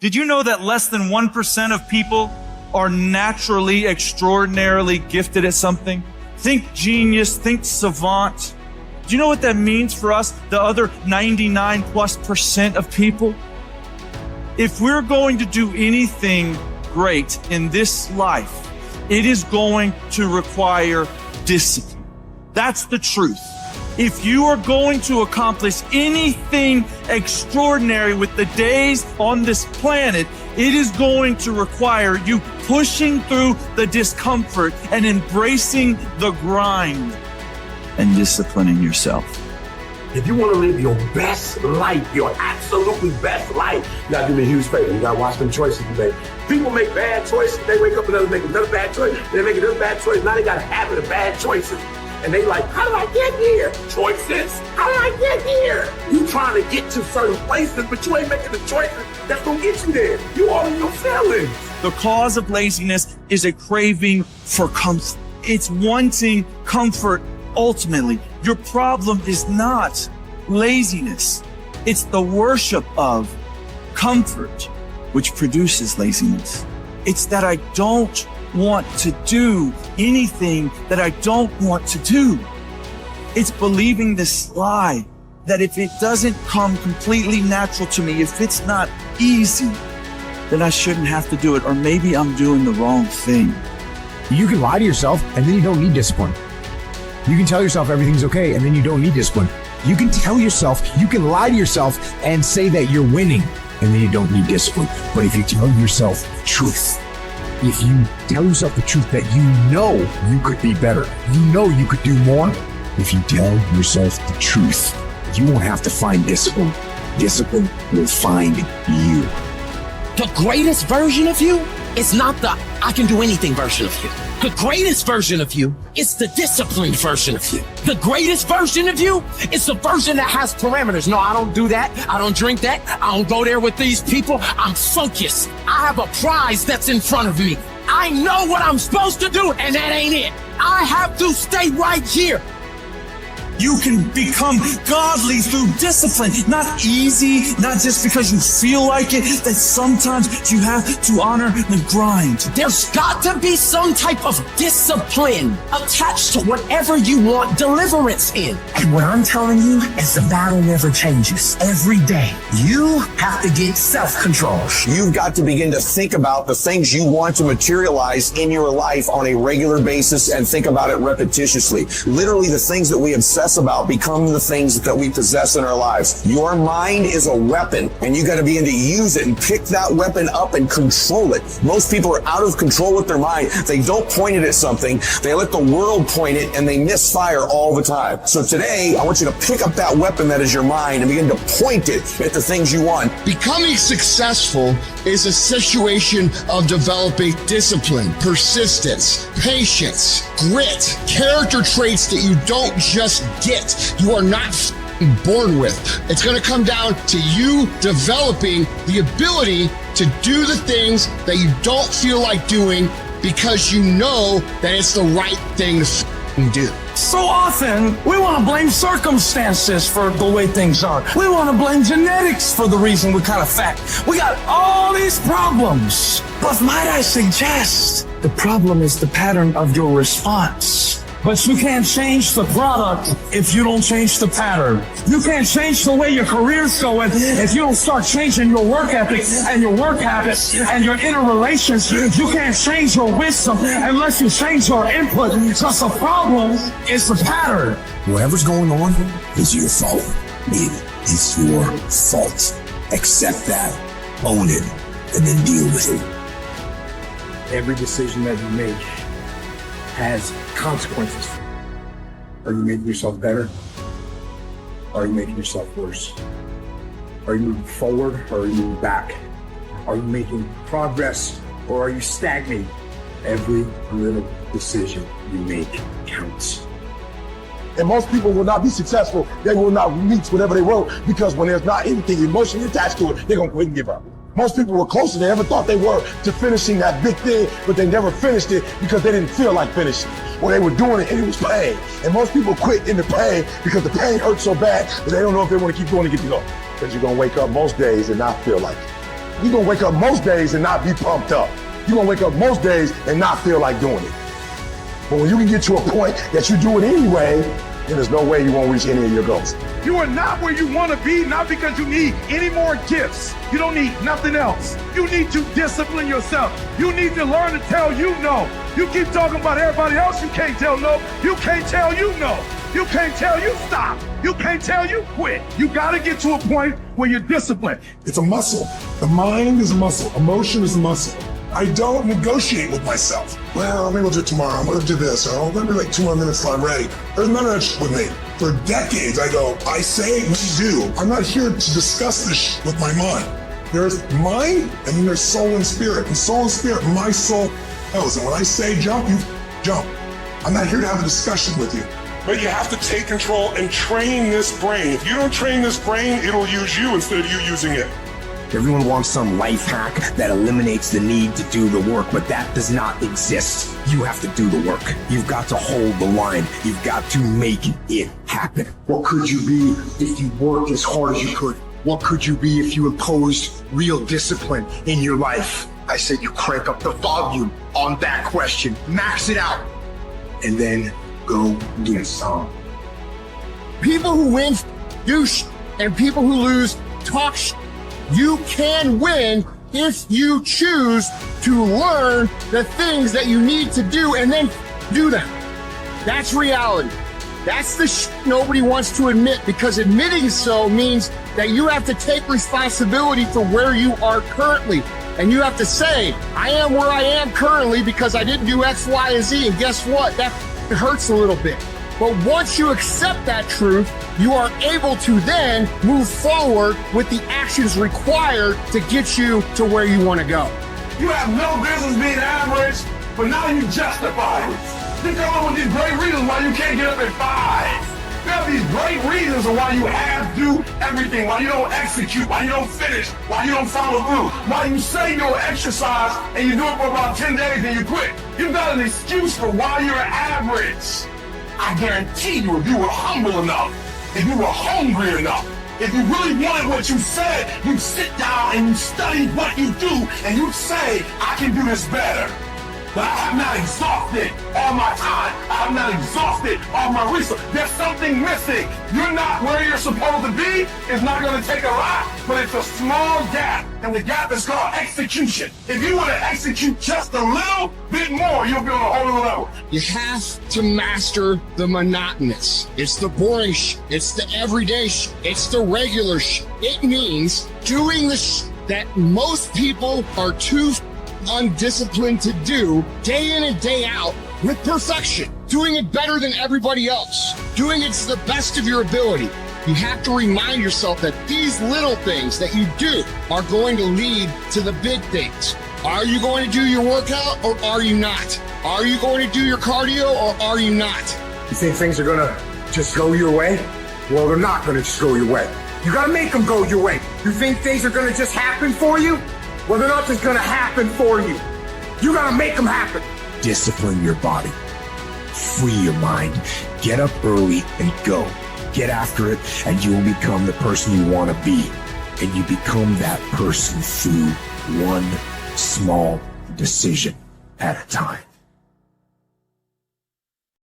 Did you know that less than 1% of people are naturally extraordinarily gifted at something? Think genius, think savant. Do you know what that means for us, the other 99+% of people? If we're going to do anything great in this life, it is going to require discipline. That's the truth. If you are going to accomplish anything extraordinary with the days on this planet, it is going to require you pushing through the discomfort and embracing the grind and disciplining yourself. If you want to live your best life, your absolutely best life, you gotta do me a huge favor. You gotta watch them choices you make. People make bad choices. They wake up and make another bad choice. They make another bad choice. Now they got a habit of bad choices. And they like, how did I get here? Choices. How did I get here? You trying to get to certain places, but you ain't making the choices that's gonna get you there. You all in your feelings. The cause of laziness is a craving for comfort. It's wanting comfort ultimately. Your problem is not laziness. It's the worship of comfort, which produces laziness. It's that I don't want to do anything that I don't want to do. It's believing this lie that if it doesn't come completely natural to me, if it's not easy, then I shouldn't have to do it, or maybe I'm doing the wrong thing. You can lie to yourself and then you don't need discipline. You can tell yourself everything's okay and then you don't need discipline. You can lie to yourself and say that you're winning and then you don't need discipline. But if you tell yourself the truth, if you tell yourself the truth that you know you could be better, you know you could do more, if you tell yourself the truth, you won't have to find discipline. Discipline will find you. The greatest version of you is not the I can do anything version of you. The greatest version of you is the disciplined version of you. The greatest version of you is the version that has parameters. No, I don't do that. I don't drink that. I don't go there with these people. I'm focused. I have a prize that's in front of me. I know what I'm supposed to do, and that ain't it. I have to stay right here. You can become godly through discipline, not easy, not just because you feel like it, that sometimes you have to honor the grind. There's got to be some type of discipline attached to whatever you want deliverance in. And what I'm telling you is the battle never changes. Every day, you have to get self-control. You've got to begin to think about the things you want to materialize in your life on a regular basis and think about it repetitiously. Literally, the things that we obsess about become the things that we possess in our lives. Your mind is a weapon, and you got to begin to use it and pick that weapon up and control it. Most people are out of control with their mind. They don't point it at something. They let the world point it, and they misfire all the time. So today, I want you to pick up that weapon that is your mind and begin to point it at the things you want. Becoming successful is a situation of developing discipline, persistence, patience, grit, character traits that you don't just get. You are not born with. It's going to come down to you developing the ability to do the things that you don't feel like doing because you know that it's the right thing to do. So often, we want to blame circumstances for the way things are. We want to blame genetics for the reason we're kind of fat. We got all these problems. But might I suggest, the problem is the pattern of your response. But you can't change the product if you don't change the pattern. You can't change the way your career's going if you don't start changing your work ethic and your work habits and your inner relations. You can't change your wisdom unless you change your input, because the problem is the pattern. Whatever's going on is your fault. It's your fault. Accept that, own it, and then deal with it. Every decision that you make has consequences. Are you making yourself better? Are you making yourself worse? Are you moving forward or are you moving back? Are you making progress or are you stagnating? Every little decision you make counts. And most people will not be successful. They will not reach whatever they wrote, because when there's not anything emotionally attached to it, they're going to quit and give up. Most people were closer than they ever thought they were to finishing that big thing, but they never finished it because they didn't feel like finishing it. Or they were doing it and it was pain. And most people quit in the pain because the pain hurts so bad that they don't know if they want to keep going to get to go. Because you're going to wake up most days and not feel like it. You're gonna wake up most days and not be pumped up. You're gonna wake up most days and not feel like doing it. But when you can get to a point that you do it anyway, then there's no way you won't reach any of your goals. You are not where you want to be, not because you need any more gifts. You don't need nothing else. You need to discipline yourself. You need to learn to tell you no. You keep talking about everybody else, you can't tell no. You can't tell you no. You can't tell you stop. You can't tell you quit. You got to get to a point where you're disciplined. It's a muscle. The mind is a muscle. Emotion is a muscle. I don't negotiate with myself. Well, maybe we'll do it tomorrow. I'm gonna do this. Or I'm gonna do like 2 more minutes till I'm ready. There's none of that shit with me. For decades, I go, I say, we do. I'm not here to discuss this shit with my mind. There's mind, and then there's soul and spirit. And soul and spirit, my soul knows. And when I say jump, you jump. I'm not here to have a discussion with you. But you have to take control and train this brain. If you don't train this brain, it'll use you instead of you using it. Everyone wants some life hack that eliminates the need to do the work, but that does not exist. You have to do the work. You've got to hold the line. You've got to make it happen. What could you be if you worked as hard as you could? What could you be if you imposed real discipline in your life? I said you crank up the volume on that question, max it out, and then go do some. People who win do and people who lose talk. You can win if you choose to learn the things that you need to do and then do them. That's reality. That's the nobody wants to admit, because admitting so means that you have to take responsibility for where you are currently. And you have to say, I am where I am currently because I didn't do X, Y, and Z. And guess what? That hurts a little bit. But once you accept that truth, you are able to then move forward with the actions required to get you to where you want to go. You have no business being average, but now you justify it. You come up with these great reasons why you can't get up at 5. You have these great reasons of why you have to do everything, why you don't execute, why you don't finish, why you don't follow through, why you say you'll exercise and you do it for about 10 days and you quit. You've got an excuse for why you're average. I guarantee you, if you were humble enough, if you were hungry enough, if you really wanted what you said, you'd sit down and you study what you do and you'd say, I can do this better. But I have not exhausted all my time. I have not exhausted all my resources. There's something missing. You're not where you're supposed to be. It's not going to take a lot, but it's a small gap. And the gap is called execution. If you want to execute just a little bit more, you'll be on a whole other level. You have to master the monotonous. It's the boring it's the everyday it's the regular It means doing the that most people are too undisciplined to do day in and day out with perfection, doing it better than everybody else, doing it to the best of your ability. You have to remind yourself that these little things that you do are going to lead to the big things. Are you going to do your workout or are you not? Are you going to do your cardio or are you not? You think things are gonna just go your way? Well, they're not gonna just go your way. You gotta make them go your way. You think things are gonna just happen for you? Well, they're not just gonna happen for you. You gotta make them happen. Discipline your body. Free your mind. Get up early and go. Get after it, and you will become the person you want to be. And you become that person through one small decision at a time.